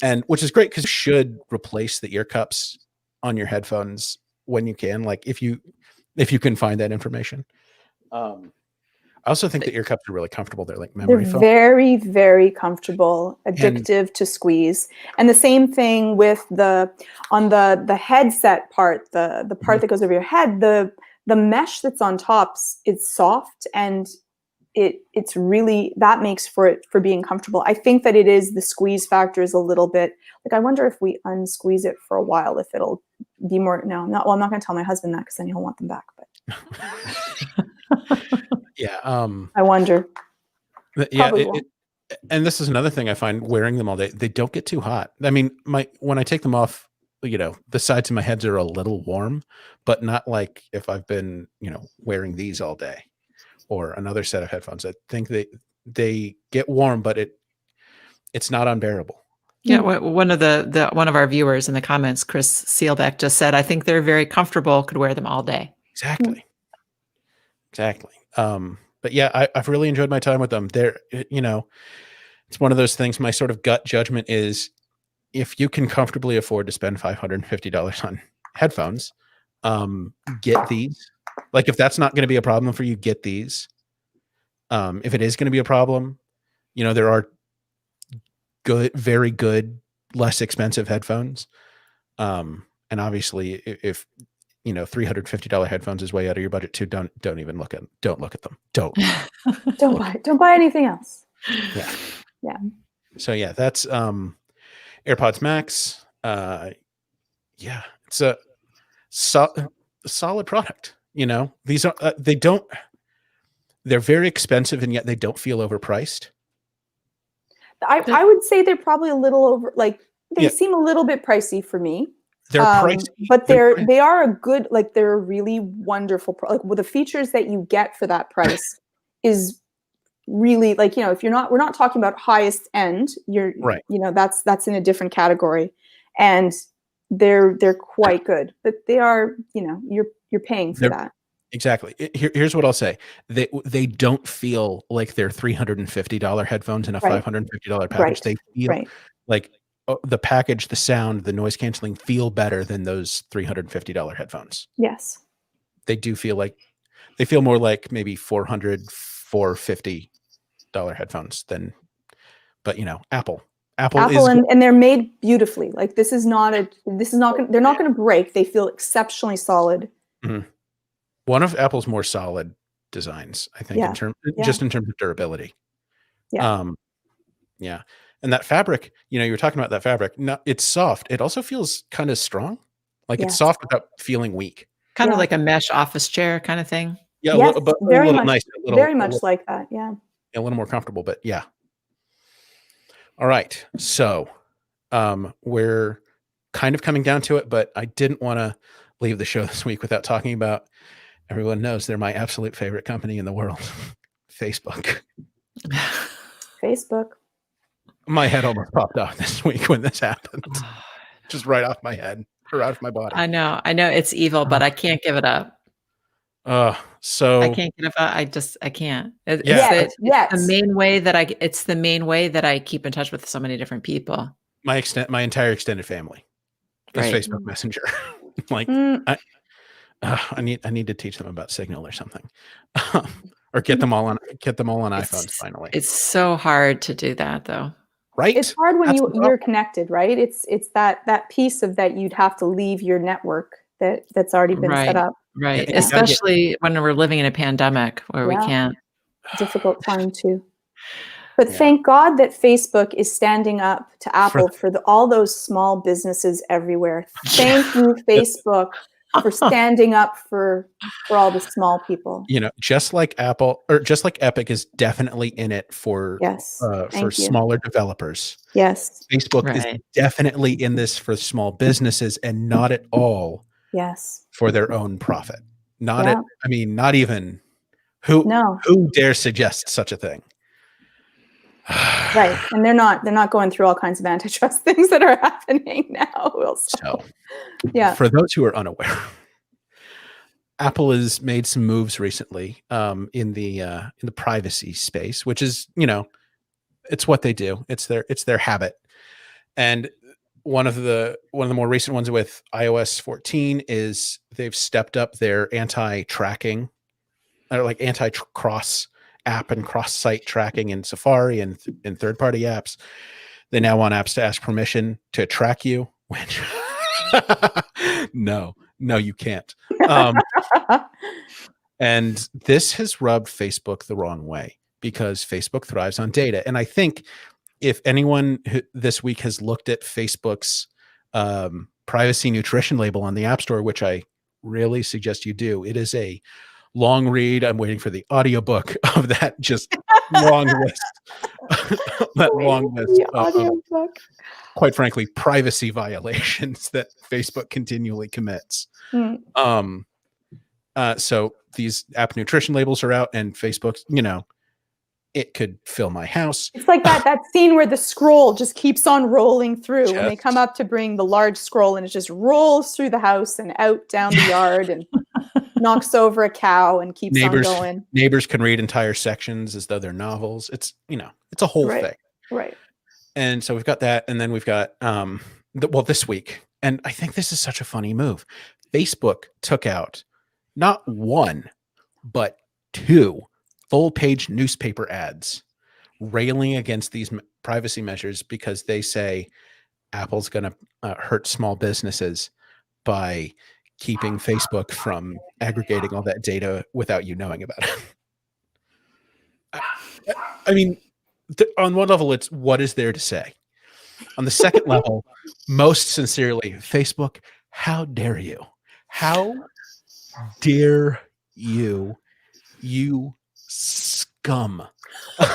and which is great because you should replace the ear cups on your headphones when you can, like if you can find that information. I also think the ear cups are really comfortable. They're like memory foam. Very, very comfortable, addictive to squeeze. And the same thing with on the headset part, the part that goes over your head, the mesh that's on top is soft, and it's really, that makes for being comfortable. I think that it is, the squeeze factor is a little bit like, I wonder if we unsqueeze it for a while, if it'll be more. No, I'm not going to tell my husband that because then he'll want them back. But yeah, I wonder. And this is another thing I find, wearing them all day, they don't get too hot. I mean, when I take them off, the sides of my heads are a little warm, but not like if I've been, wearing these all day or another set of headphones. I think they get warm, but it's not unbearable. Yeah, one of our viewers in the comments, Chris Seelbeck, just said, "I think they're very comfortable. Could wear them all day." Exactly. But yeah, I've really enjoyed my time with them. It's one of those things. My sort of gut judgment is, if you can comfortably afford to spend $550 on headphones, get these. Like, if that's not going to be a problem for you, get these. If it is going to be a problem, there are very good, less expensive headphones. And obviously, if $350 headphones is way out of your budget too, don't even look at them. Don't look at them. Don't buy anything else. Yeah. So yeah, that's AirPods Max. It's a solid product. These are they're very expensive, and yet they don't feel overpriced. I would say they're probably a little over, like, they seem a little bit pricey for me. They're pricey, but they are a good, like, they're a really wonderful with the features that you get for that price is really, like, if we're not talking about highest end, you're right. That's in a different category, and they're quite good, but they are, you're paying for that. Exactly. Here's what I'll say. They don't feel like they're $350 headphones in a $550 package. Right. They feel like the package, the sound, the noise canceling feel better than those $350 headphones. Yes. They do feel more like maybe $450 headphones than, but Apple is, and they're made beautifully. Like, they're not going to break. They feel exceptionally solid. Mm-hmm. One of Apple's more solid designs, I think, just in terms of durability. Yeah. Yeah. And that fabric, you were talking about that fabric. No, it's soft. It also feels kind of strong. Like, it's soft without feeling weak. Kind of like a mesh office chair kind of thing. Yeah. Yes, a little nice. Very much like that. Yeah. A little more comfortable, but yeah. All right. So we're kind of coming down to it, but I didn't want to leave the show this week without talking about, everyone knows they're my absolute favorite company in the world, Facebook. Facebook. My head almost popped off this week when this happened. Just right off my head or out of my body. I know it's evil, but I can't give it up. So I can't give it up. I can't. It's the main way that I keep in touch with so many different people. My entire extended family is Facebook Messenger. Like, I need to teach them about Signal or something, or get them all on iPhones finally. It's so hard to do that, though. Right? It's hard when you're connected, right? It's that piece of that you'd have to leave your network that's already been set up. Right. Yeah, especially when we're living in a pandemic where we can't. Difficult time too. But thank God that Facebook is standing up to Apple for all those small businesses everywhere. Thank you, Facebook, for standing up for all the small people. Just like Apple or just like Epic is definitely in it for Yes. for Thank you. smaller developers. Yes. Facebook is Right. definitely in this for small businesses and not at all Yes. for their own profit. Not Yeah. not even who No. dare suggest such a thing. Right. And they're not going through all kinds of antitrust things that are happening now. Also. So, Yeah. for those who are unaware, Apple has made some moves recently in the privacy space, which is, it's what they do. It's their habit. And one of the more recent ones with iOS 14 is they've stepped up their anti-tracking or like anti-cross app and cross-site tracking in Safari and in third-party apps. They now want apps to ask permission to track you, which no, you can't. And this has rubbed Facebook the wrong way because Facebook thrives on data. And I think if anyone this week has looked at Facebook's privacy nutrition label on the App Store, which I really suggest you do, it is a long read. I'm waiting for the audiobook of that just long list. That long list of, quite frankly, privacy violations that Facebook continually commits. So these app nutrition labels are out, and Facebook's, it could fill my house. It's like that scene where the scroll just keeps on rolling through when they come up to bring the large scroll, and it just rolls through the house and out down the yard and knocks over a cow and keeps on going. Neighbors can read entire sections as though they're novels. It's, it's a whole thing. Right. And so we've got that. And then we've got, this week, and I think this is such a funny move. Facebook took out not one, but 2 full-page newspaper ads railing against these privacy measures because they say Apple's going to hurt small businesses by keeping Facebook from aggregating all that data without you knowing about it. I mean, on one level, it's what is there to say? On the second level, most sincerely, Facebook, how dare you? How dare you, you scum. Tell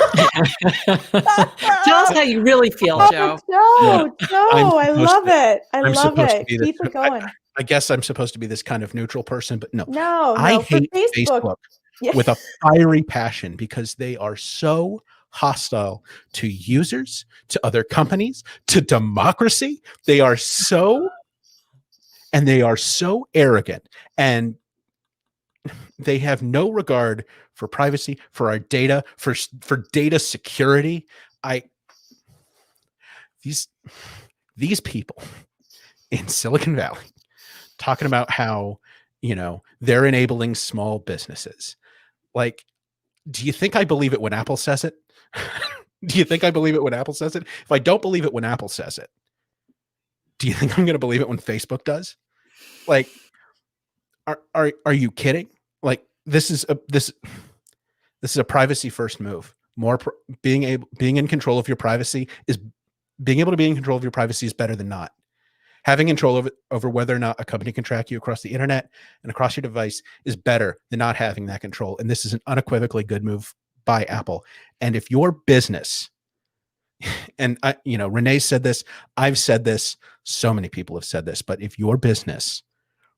us how you really feel, Joe. Joe, I love it. I love it. Keep it going. I guess I'm supposed to be this kind of neutral person, but no. No, I hate Facebook Yeah. with a fiery passion because they are so hostile to users, to other companies, to democracy. They are so arrogant, and they have no regard for privacy, for our data, for data security. These people in Silicon Valley talking about how, they're enabling small businesses. Like, do you think I believe it when Apple says it? Do you think I believe it when Apple says it? If I don't believe it when Apple says it, do you think I'm going to believe it when Facebook does? Like, are you kidding? Like, this is a privacy first move. Being in control of your privacy is better than not. Having control over whether or not a company can track you across the internet and across your device is better than not having that control. And this is an unequivocally good move by Apple. And if your business, and Renee said this, I've said this, so many people have said this, but if your business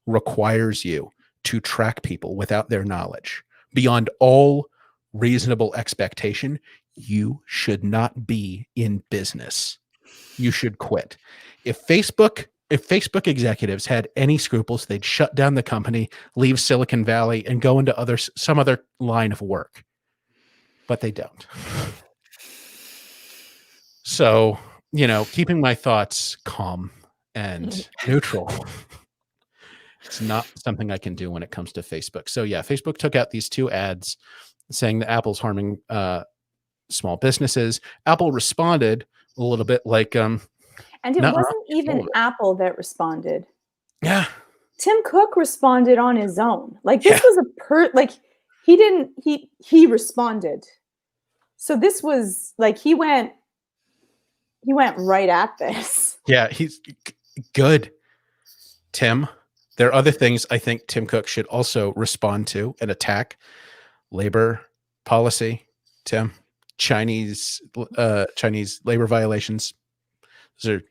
requires you to track people without their knowledge beyond all reasonable expectation, you should not be in business. You should quit. If Facebook executives had any scruples, they'd shut down the company, leave Silicon Valley, and go into some other line of work. But they don't. So, keeping my thoughts calm and neutral, it's not something I can do when it comes to Facebook. So yeah, Facebook took out these 2 ads saying that Apple's harming small businesses. Apple responded a little bit like, and it wasn't even Apple that responded. Yeah. Tim Cook responded on his own. Like, this was he responded. So this was like, he went right at this. Yeah, he's good. Tim, There are other things I think Tim Cook should also respond to and attack. Labor policy, Tim, Chinese labor violations. Those are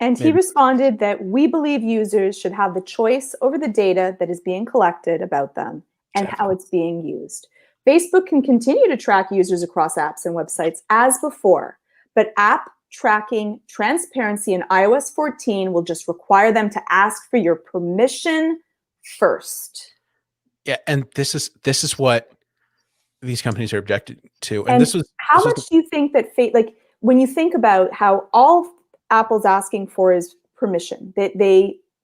And he maybe responded that we believe users should have the choice over the data that is being collected about them and how it's being used. Facebook can continue to track users across apps and websites as before, but app tracking transparency in iOS 14 will just require them to ask for your permission first. Yeah, and this is what these companies are objecting to. And how much do you think that like when you think about how all Apple's asking for is permission,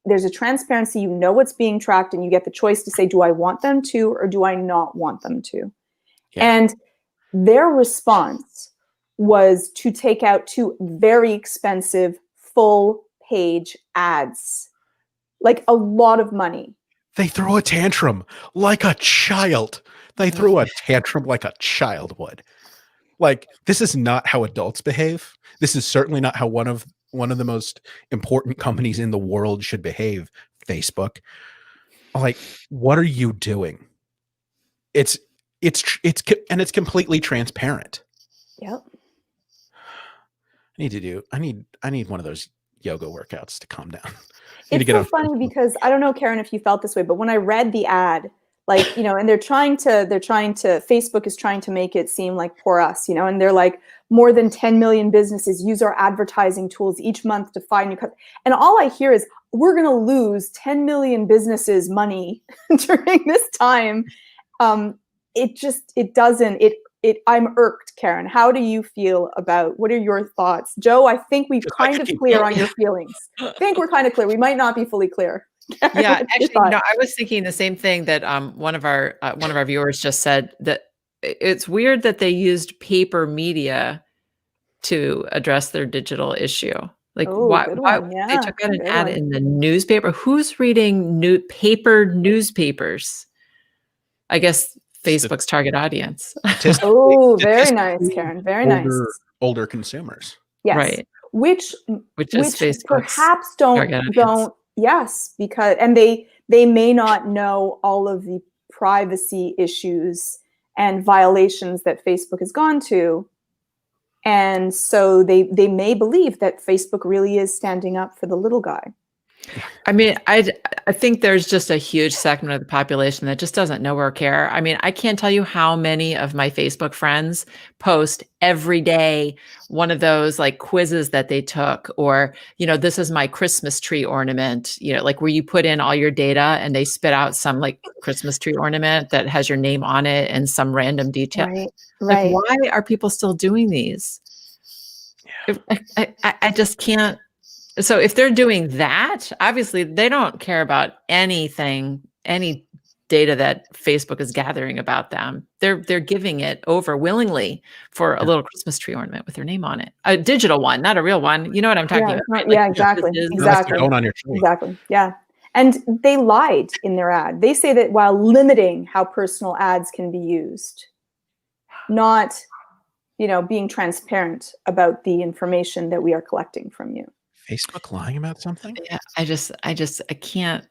there's a transparency, you know what's being tracked, and you get the choice to say, do I want them to or do I not want them to? Yeah. And their response was to take out 2 very expensive full page ads, like a lot of money. They throw a tantrum like a child. They threw a tantrum like a child would. Like, this is not how adults behave. This is certainly not how one of the most important companies in the world should behave, Facebook. Like, what are you doing? It's completely transparent. Yep. I need one of those yoga workouts to calm down. It's so funny because I don't know, Karen, if you felt this way, but when I read the ad, like, and Facebook is trying to make it seem like poor us, and they're like, more than 10 million businesses use our advertising tools each month to find new customers. And all I hear is, we're going to lose 10 million businesses money during this time. I'm irked, Karen. How do you feel what are your thoughts? Joe, I think we've kind of clear on your feelings. I think we're kind of clear. We might not be fully clear. Yeah, actually, no, I was thinking the same thing that one of our viewers just said, that it's weird that they used paper media to address their digital issue. Like, why they took out an ad in the newspaper? Who's reading paper newspapers? I guess Facebook's target audience. Oh, very nice, Karen. Very nice. Older consumers. Yes. Right. Which is Facebook's perhaps don't. Yes, because they may not know all of the privacy issues and violations that Facebook has gone to. And so they may believe that Facebook really is standing up for the little guy. I mean, I think there's just a huge segment of the population that just doesn't know or care. I mean, I can't tell you how many of my Facebook friends post every day one of those like quizzes that they took, or, this is my Christmas tree ornament, like where you put in all your data and they spit out some like Christmas tree ornament that has your name on it and some random detail. Right. Like, why are people still doing these? I just can't. So if they're doing that, obviously they don't care about any data that Facebook is gathering about them. They're giving it over willingly for a little Christmas tree ornament with their name on it. A digital one, not a real one. You know what I'm talking about? Right? Yeah, exactly. Exactly. On your tree. Exactly. Yeah. And they lied in their ad. They say that while limiting how personal ads can be used, not, being transparent about the information that we are collecting from you. Facebook lying about something? Yeah, I can't.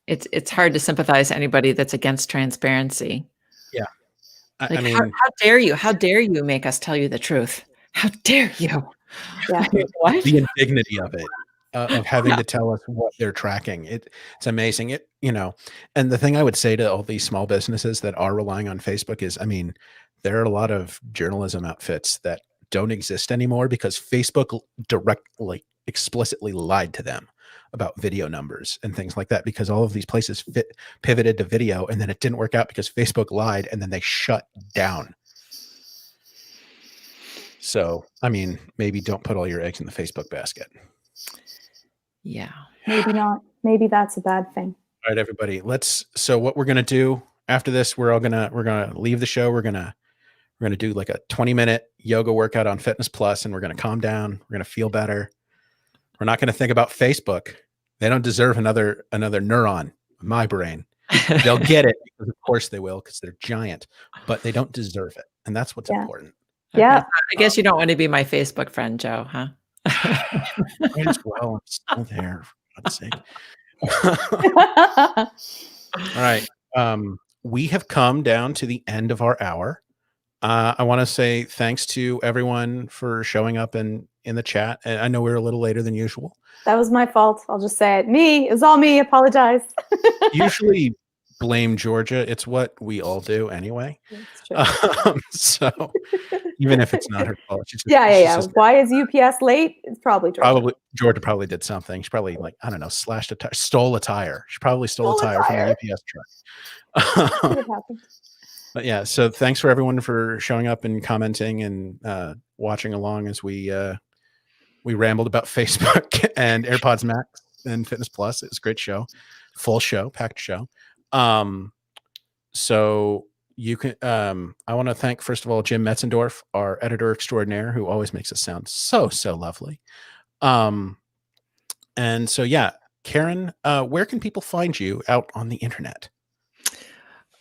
It's hard to sympathize to anybody that's against transparency. Yeah. I mean, how dare you? How dare you make us tell you the truth? How dare you? Yeah. What? The indignity of it, of having to tell us what they're tracking. It's amazing. And the thing I would say to all these small businesses that are relying on Facebook is, I mean, there are a lot of journalism outfits that don't exist anymore because Facebook explicitly lied to them about video numbers and things like that, because all of these places pivoted to video, and then it didn't work out because Facebook lied, and then they shut down. So, I mean, maybe don't put all your eggs in the Facebook basket. Yeah. Maybe not. Maybe that's a bad thing. All right, everybody. So what we're going to do after this, we're going to leave the show. We're going to do like a 20-minute yoga workout on Fitness Plus, and we're going to calm down. We're going to feel better. We're not going to think about Facebook. They don't deserve another neuron in my brain. They'll get it because of course they will, because they're giant, but they don't deserve it. And that's what's important. Okay. Yeah. I guess you don't want to be my Facebook friend, Joe, huh? Might as well. I'm still there, for God's sake. All right. We have come down to the end of our hour. I want to say thanks to everyone for showing up in the chat. And I know we were a little later than usual. That was my fault. I'll just say it. Me. It was all me. Apologize. Usually blame Georgia. It's what we all do anyway. It's true. So even if it's not her fault, she's just, Yeah. Why is UPS late? It's probably Georgia. Georgia probably did something. She probably, like, I don't know, slashed a tire, stole a tire. She probably stole a tire from the UPS truck. But yeah, so thanks for everyone for showing up and commenting and watching along as we rambled about Facebook and AirPods Max and Fitness Plus. It was a great show, full show, packed show. So you can, I want to thank, first of all, Jim Metzendorf, our editor extraordinaire, who always makes us sound so lovely. And so, yeah, Karen, where can people find you out on the internet?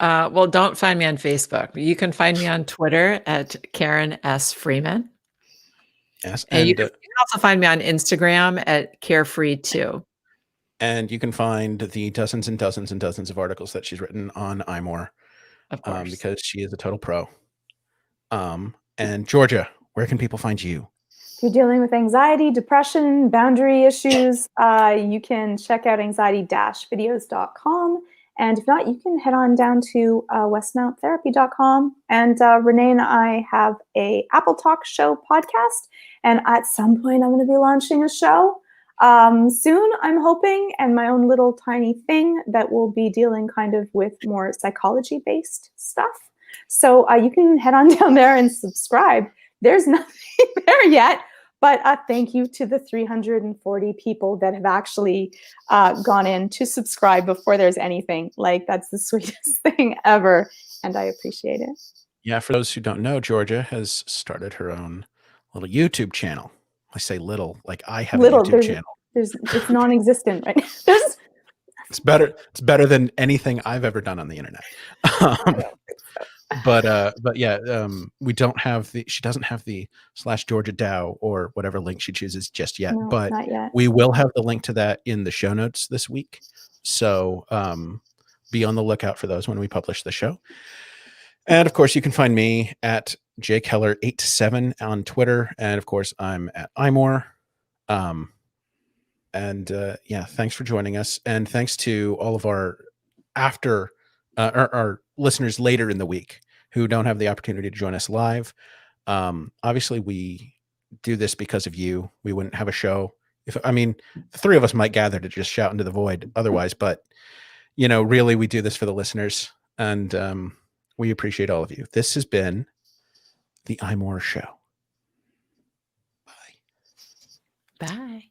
Well, don't find me on Facebook, but you can find me on Twitter at Karen S. Freeman. Yes. And you can also find me on Instagram at Carefree2. And you can find the dozens and dozens and dozens of articles that she's written on iMore. Of course. Because she is a total pro. And Georgia, where can people find you? If you're dealing with anxiety, depression, boundary issues, you can check out anxiety-videos.com. And if not, you can head on down to westmounttherapy.com. And Renee and I have a Apple Talk Show podcast. And at some point, I'm going to be launching a show soon, I'm hoping, and my own little tiny thing that will be dealing kind of with more psychology-based stuff. So you can head on down there and subscribe. There's nothing there yet, but thank you to the 340 people that have actually gone in to subscribe before there's anything. Like, that's the sweetest thing ever, and I appreciate it. Yeah, for those who don't know, Georgia has started her own little YouTube channel. I say little, like I have a YouTube channel. It's non-existent, right? It's better than anything I've ever done on the internet. But yeah, we don't have she doesn't have the /Georgia Dow or whatever link she chooses just yet. No, but not yet. We will have the link to that in the show notes this week. So be on the lookout for those when we publish the show. And of course, you can find me at jkeller87 on Twitter. And of course, I'm at iMore. Yeah, thanks for joining us. And thanks to all of our our listeners later in the week who don't have the opportunity to join us live. Obviously, we do this because of you. We wouldn't have a show the three of us might gather to just shout into the void otherwise. But, really, we do this for the listeners. And we appreciate all of you. This has been the iMore Show. Bye. Bye.